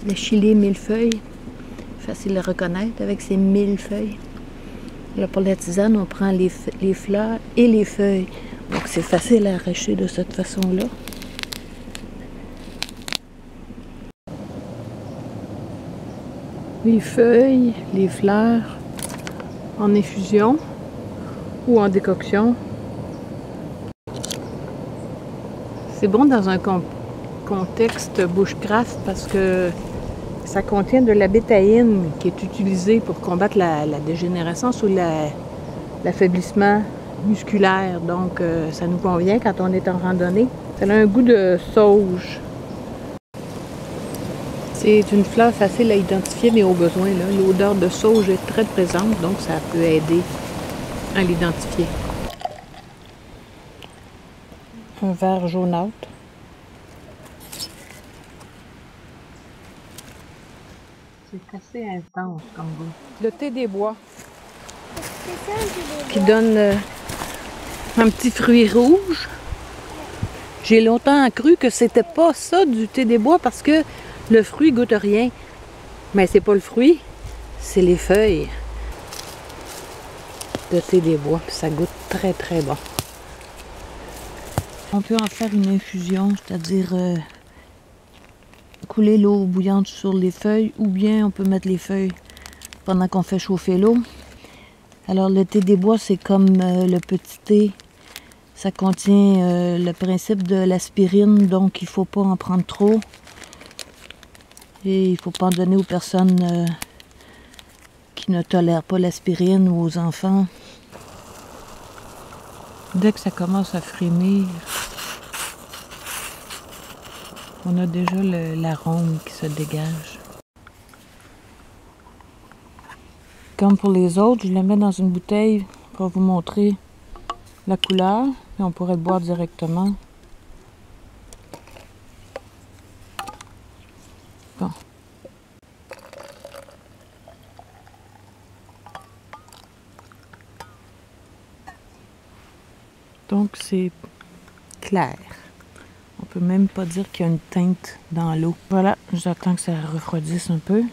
Le chili millefeuille, facile à reconnaître avec ses 1000 feuilles. Là, pour la tisane, on prend les fleurs et les feuilles. Donc, c'est facile à arracher de cette façon-là. Les feuilles, les fleurs en infusion ou en décoction. C'est bon dans un contexte bushcraft parce que ça contient de la bétaïne qui est utilisée pour combattre la dégénérescence ou l'affaiblissement musculaire. Donc, ça nous convient quand on est en randonnée. Ça a un goût de sauge. C'est une fleur facile à identifier, mais au besoin. L'odeur de sauge est très présente, donc ça peut aider à l'identifier. Un vert jaunâtre. C'est assez intense comme goût. Le thé des bois. C'est ça, un thé des bois. Qui donne un petit fruit rouge. J'ai longtemps cru que c'était pas ça du thé des bois parce que le fruit goûte rien. Mais c'est pas le fruit, c'est les feuilles de thé des bois. Ça goûte très très bon. On peut en faire une infusion, c'est-à-dire couler l'eau bouillante sur les feuilles ou bien on peut mettre les feuilles pendant qu'on fait chauffer l'eau. Alors le thé des bois, c'est comme le petit thé. Ça contient le principe de l'aspirine, donc il ne faut pas en prendre trop. Et il ne faut pas en donner aux personnes qui ne tolèrent pas l'aspirine ou aux enfants. Dès que ça commence à frémir, on a déjà l'arôme qui se dégage. Comme pour les autres, je le mets dans une bouteille pour vous montrer la couleur. Et on pourrait le boire directement. Bon. Donc c'est clair. On peut même pas dire qu'il y a une teinte dans l'eau. Voilà, j'attends que ça refroidisse un peu.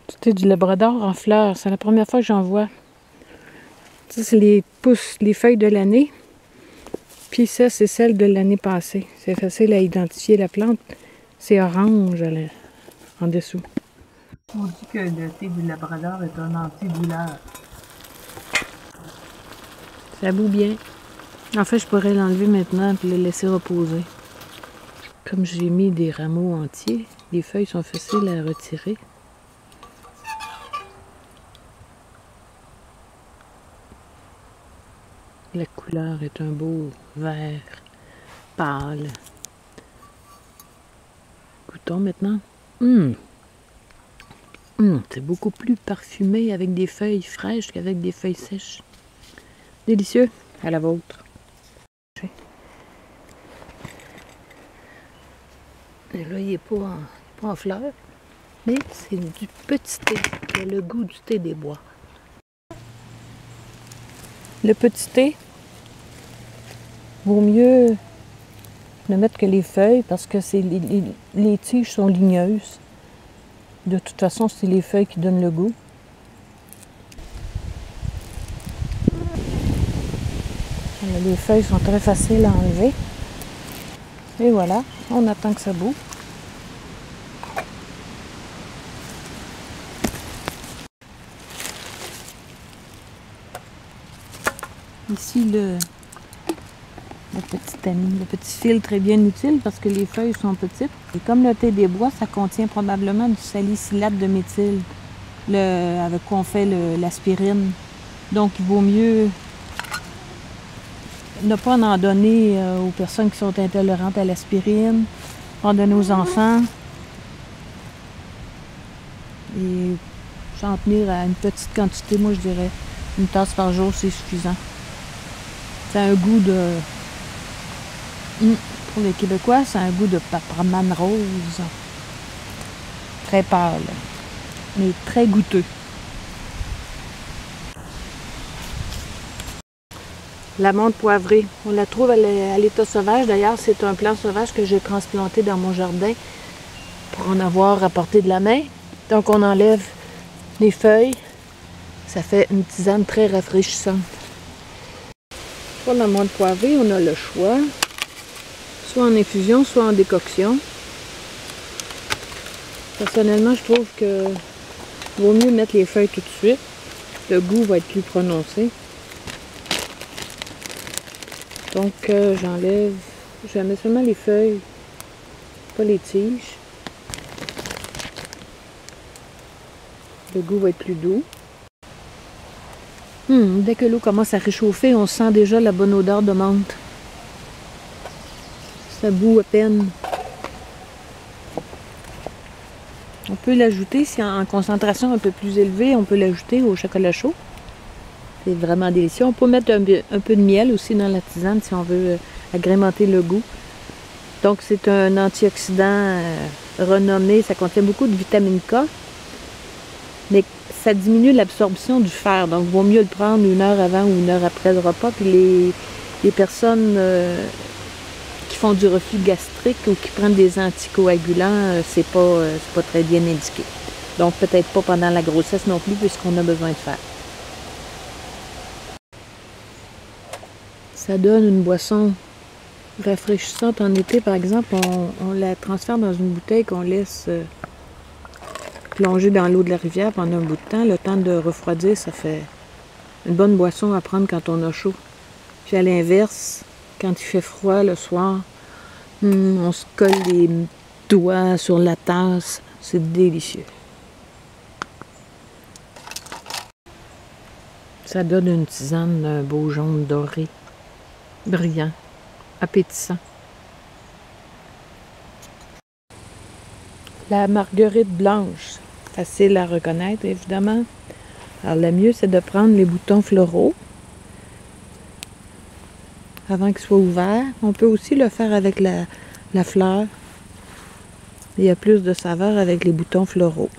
C'était du labrador en fleurs. C'est la première fois que j'en vois. Ça, c'est les pousses, les feuilles de l'année. Puis ça, c'est celle de l'année passée. C'est facile à identifier la plante. C'est orange en dessous. On dit que le thé du labrador est un antidouleur. Ça bout bien. En fait, je pourrais l'enlever maintenant et le laisser reposer. Comme j'ai mis des rameaux entiers, les feuilles sont faciles à retirer. La couleur est un beau vert pâle. Goûtons maintenant. C'est beaucoup plus parfumé avec des feuilles fraîches qu'avec des feuilles sèches. Délicieux. À la vôtre. Et là, il n'est pas en fleurs, mais c'est du petit thé. Il a le goût du thé des bois. Le petit thé, vaut mieux ne mettre que les feuilles parce que les tiges sont ligneuses. De toute façon, c'est les feuilles qui donnent le goût. Alors, les feuilles sont très faciles à enlever. Et voilà, on attend que ça boue. Ici, le petit filtre est bien utile parce que les feuilles sont petites. Et comme le thé des bois, ça contient probablement du salicylate de méthyle, avec quoi on fait l'aspirine. Donc, il vaut mieux ne pas en donner aux personnes qui sont intolérantes à l'aspirine, en donner aux enfants. Et s'en tenir à une petite quantité, moi je dirais une tasse par jour, c'est suffisant. Ça a un goût de... Pour les Québécois, c'est un goût de paparman rose. Très pâle, mais très goûteux. La menthe poivrée, on la trouve à l'état sauvage. D'ailleurs, c'est un plant sauvage que j'ai transplanté dans mon jardin. pour en avoir à portée de la main. Donc on enlève les feuilles. Ça fait une tisane très rafraîchissante. Pour la menthe poivrée, on a le choix. Soit en infusion, soit en décoction. Personnellement, je trouve que vaut mieux mettre les feuilles tout de suite. Le goût va être plus prononcé. Donc j'enlève, je mets seulement les feuilles, pas les tiges. Le goût va être plus doux. Dès que l'eau commence à réchauffer, on sent déjà la bonne odeur de menthe. Ça bout à peine. On peut l'ajouter, si en concentration un peu plus élevée, on peut l'ajouter au chocolat chaud. C'est vraiment délicieux. On peut mettre un peu de miel aussi dans la tisane si on veut agrémenter le goût. Donc c'est un antioxydant renommé. Ça contient beaucoup de vitamine K. Mais ça diminue l'absorption du fer. Donc il vaut mieux le prendre 1 heure avant ou 1 heure après le repas. Puis les personnes qui font du reflux gastrique ou qui prennent des anticoagulants, c'est pas très bien indiqué. Donc peut-être pas pendant la grossesse non plus, puisqu'on a besoin de fer. Ça donne une boisson rafraîchissante en été, par exemple. On la transfère dans une bouteille qu'on laisse plonger dans l'eau de la rivière pendant un bout de temps. Le temps de refroidir, ça fait une bonne boisson à prendre quand on a chaud. Puis à l'inverse, quand il fait froid le soir, on se colle les doigts sur la tasse. C'est délicieux. Ça donne une tisane d'un beau jaune doré, brillant, appétissant. La marguerite blanche, facile à reconnaître évidemment. Alors le mieux c'est de prendre les boutons floraux avant qu'ils soient ouverts. On peut aussi le faire avec la fleur. Il y a plus de saveur avec les boutons floraux.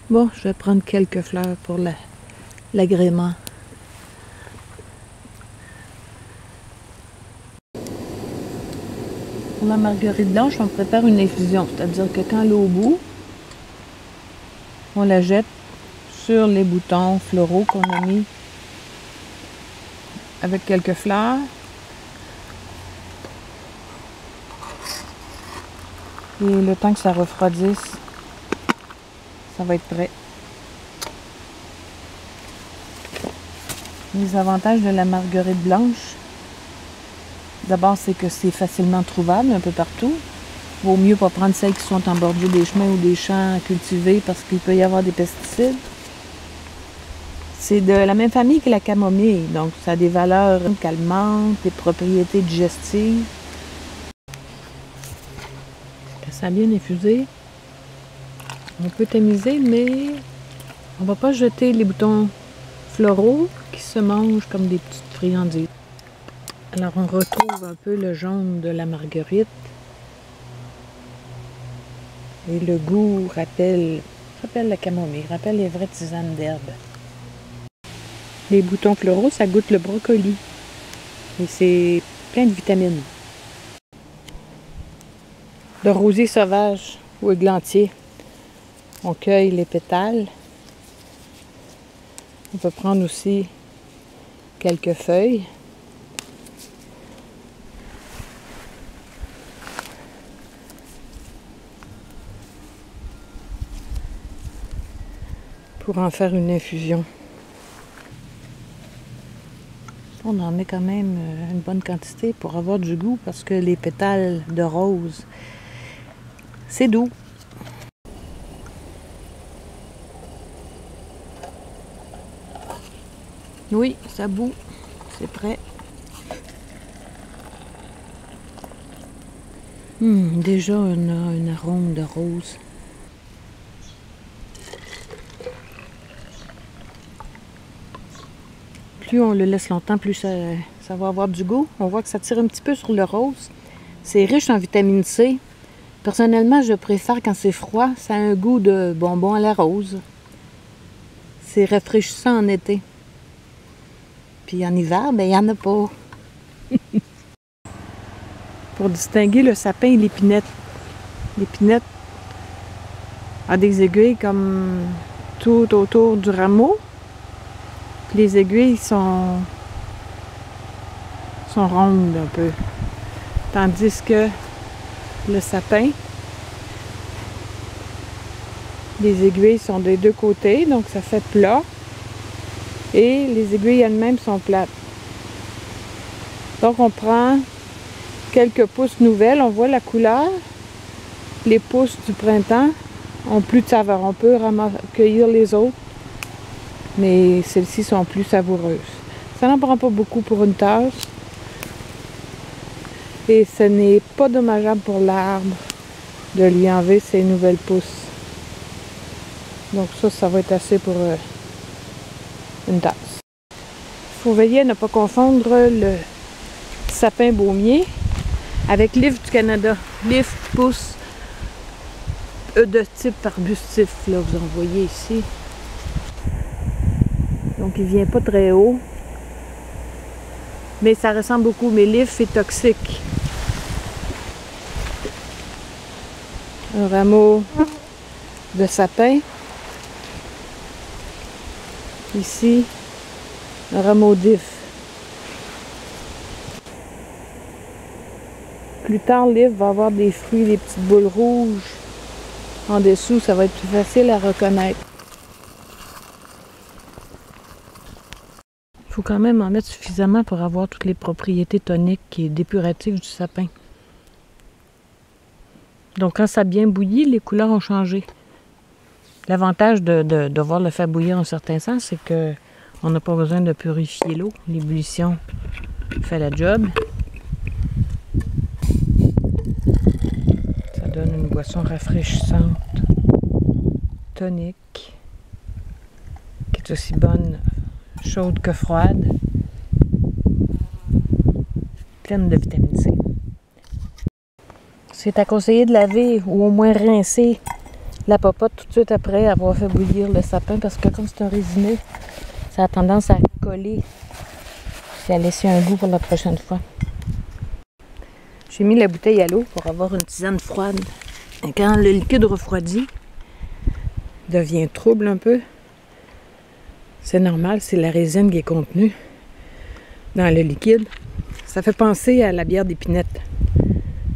Bon, je vais prendre quelques fleurs pour l'agrément. Pour la marguerite blanche, on prépare une infusion. C'est-à-dire que quand l'eau bout, on la jette sur les boutons floraux qu'on a mis avec quelques fleurs. Et le temps que ça refroidisse, ça va être prêt. Les avantages de la marguerite blanche, d'abord c'est que c'est facilement trouvable un peu partout. Vaut mieux pas prendre celles qui sont en bordure des chemins ou des champs cultivés parce qu'il peut y avoir des pesticides. C'est de la même famille que la camomille, donc ça a des valeurs calmantes, des propriétés digestives. Ça a bien infusé. On peut tamiser, mais on ne va pas jeter les boutons floraux qui se mangent comme des petites friandises. Alors on retrouve un peu le jaune de la marguerite. Et le goût rappelle la camomille, rappelle les vraies tisanes d'herbe. Les boutons floraux, ça goûte le brocoli. Et c'est plein de vitamines. Le rosier sauvage ou églantier. On cueille les pétales. On peut prendre aussi quelques feuilles. Pour en faire une infusion. On en met quand même une bonne quantité pour avoir du goût parce que les pétales de rose, c'est doux. Oui, ça bout. C'est prêt. Déjà un arôme de rose. Plus on le laisse longtemps, plus ça va avoir du goût. On voit que ça tire un petit peu sur le rose. C'est riche en vitamine C. Personnellement, je préfère quand c'est froid. Ça a un goût de bonbon à la rose. C'est rafraîchissant en été. Puis en hiver, ben il n'y en a pas. Pour distinguer le sapin et l'épinette. L'épinette a des aiguilles comme tout autour du rameau. Puis les aiguilles sont rondes un peu. Tandis que le sapin, les aiguilles sont des deux côtés, donc ça fait plat. Et les aiguilles elles-mêmes sont plates. Donc on prend quelques pousses nouvelles, on voit la couleur. Les pousses du printemps ont plus de saveur. On peut cueillir les autres, mais celles-ci sont plus savoureuses. Ça n'en prend pas beaucoup pour une tasse. Et ce n'est pas dommageable pour l'arbre de lui enlever ses nouvelles pousses. Donc ça va être assez pour une tasse. Il faut veiller à ne pas confondre le sapin baumier avec l'if du Canada. L'if pousse de type arbustif, là, vous en voyez ici. Donc il vient pas très haut. Mais ça ressemble beaucoup, mais l'if est toxique. Un rameau de sapin. Ici, un rameau d'if. Plus tard, l'if va avoir des fruits, des petites boules rouges. En dessous, ça va être plus facile à reconnaître. Il faut quand même en mettre suffisamment pour avoir toutes les propriétés toniques et dépuratives du sapin. Donc quand ça a bien bouilli, les couleurs ont changé. L'avantage de devoir le faire bouillir en un certain sens, c'est qu'on n'a pas besoin de purifier l'eau. L'ébullition fait la job. Ça donne une boisson rafraîchissante, tonique, qui est aussi bonne chaude que froide, pleine de vitamine C. C'est à conseiller de laver ou au moins rincer la popote tout de suite après avoir fait bouillir le sapin parce que comme c'est un résineux, ça a tendance à coller et à laisser un goût pour la prochaine fois. J'ai mis la bouteille à l'eau pour avoir une tisane froide. Et quand le liquide refroidit, devient trouble un peu, c'est normal, c'est la résine qui est contenue dans le liquide. Ça fait penser à la bière d'épinette.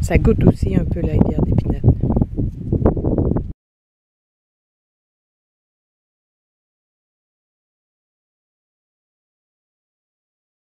Ça goûte aussi un peu la bière d'épinette.